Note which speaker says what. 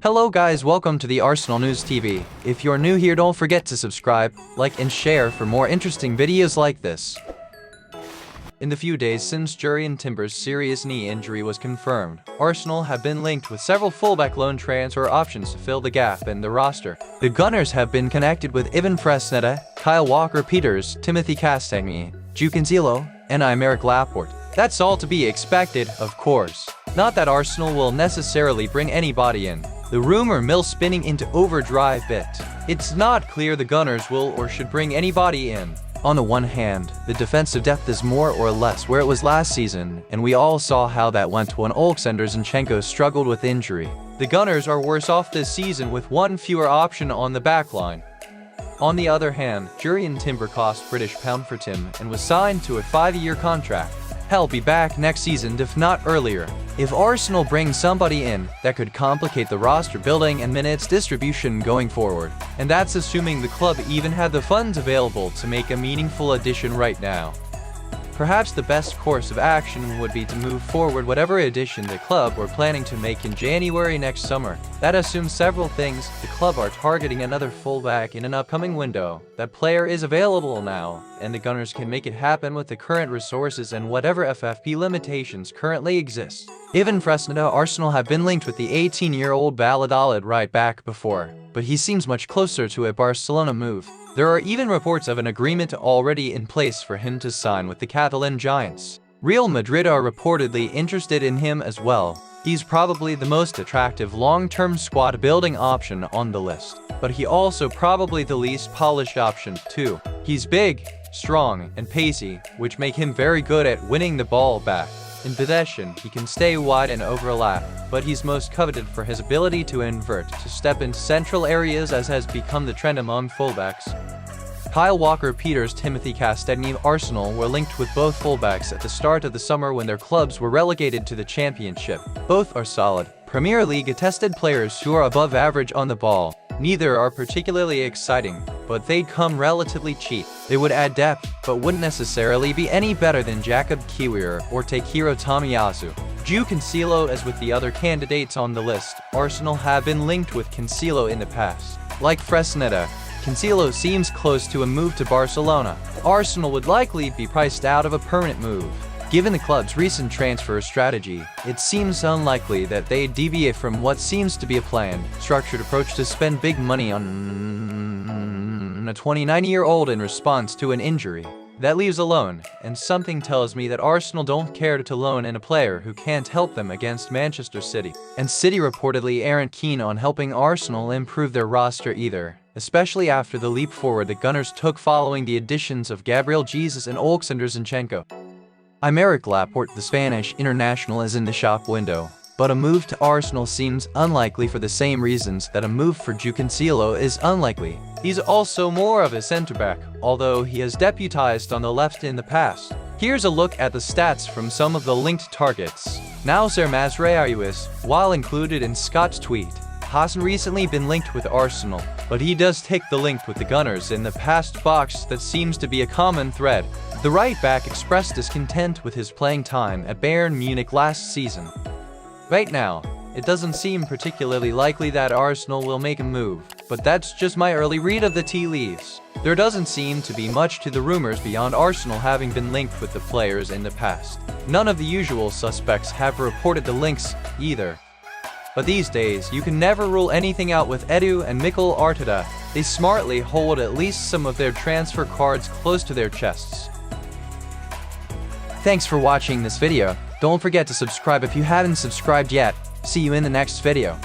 Speaker 1: Hello guys, welcome to the Arsenal News TV. If you're new here, don't forget to subscribe, like and share for more interesting videos like this. In the few days since Jurrien Timber's serious knee injury was confirmed, Arsenal have been linked with several fullback loan transfer options to fill the gap in the roster. The Gunners have been connected with Ivan Fresneda, Kyle Walker-Peters, Timothy Castagne, Jurrien Timber, and Aymeric Laporte. That's all to be expected, of course. Not that Arsenal will necessarily bring anybody in. The rumor mill spinning into overdrive bit. It's not clear the Gunners will or should bring anybody in. On the one hand, the defensive depth is more or less where it was last season, and we all saw how that went when Oleksandr Zinchenko struggled with injury. The Gunners are worse off this season with one fewer option on the backline. On the other hand, Jurrien Timber cost British pound for Tim and was signed to a 5-year contract. He'll be back next season if not earlier. If Arsenal brings somebody in, that could complicate the roster building and minutes distribution going forward. And that's assuming the club even had the funds available to make a meaningful addition right now. Perhaps the best course of action would be to move forward whatever addition the club were planning to make in January next summer. That assumes several things. The club are targeting another fullback in an upcoming window. That player is available now, and the Gunners can make it happen with the current resources and whatever FFP limitations currently exist. Ivan Fresneda. Arsenal have been linked with the 18-year-old Valladolid right back before, but he seems much closer to a Barcelona move. There are even reports of an agreement already in place for him to sign with the Catalan Giants. Real Madrid are reportedly interested in him as well. He's probably the most attractive long-term squad-building option on the list, but he also probably the least polished option too. He's big, strong, and pacey, which make him very good at winning the ball back. In possession, he can stay wide and overlap, but he's most coveted for his ability to invert, to step into central areas as has become the trend among fullbacks. Kyle Walker-Peters, Timothy Castagne. Arsenal were linked with both fullbacks at the start of the summer when their clubs were relegated to the Championship. Both are solid, Premier League-attested players who are above average on the ball. Neither are particularly exciting, but they'd come relatively cheap. They would add depth, but wouldn't necessarily be any better than Jakub Kiwior or Takehiro Tomiyasu. João Cancelo. As with the other candidates on the list, Arsenal have been linked with Cancelo in the past. Like Fresneda, Cancelo seems close to a move to Barcelona. Arsenal would likely be priced out of a permanent move. Given the club's recent transfer strategy, it seems unlikely that they deviate from what seems to be a planned, structured approach to spend big money on a 29-year-old in response to an injury. That leaves a loan, and something tells me that Arsenal don't care to loan in a player who can't help them against Manchester City. And City reportedly aren't keen on helping Arsenal improve their roster either, especially after the leap forward the Gunners took following the additions of Gabriel Jesus and Oleksandr Zinchenko. Aymeric Laporte, the Spanish international, is in the shop window, but a move to Arsenal seems unlikely for the same reasons that a move for João Cancelo is unlikely. He's also more of a centre-back, although he has deputized on the left in the past. Here's a look at the stats from some of the linked targets. Nasser Mazraoui, while included in Scott's tweet, hasn't recently been linked with Arsenal, but he does tick the link with the Gunners in the past box. That seems to be a common thread. The right back expressed discontent with his playing time at Bayern Munich last season. Right now, it doesn't seem particularly likely that Arsenal will make a move, but that's just my early read of the tea leaves. There doesn't seem to be much to the rumors beyond Arsenal having been linked with the players in the past. None of the usual suspects have reported the links either. But these days, you can never rule anything out with Edu and Mikel Arteta. They smartly hold at least some of their transfer cards close to their chests. Thanks for watching this video. Don't forget to subscribe if you haven't subscribed yet. See you in the next video.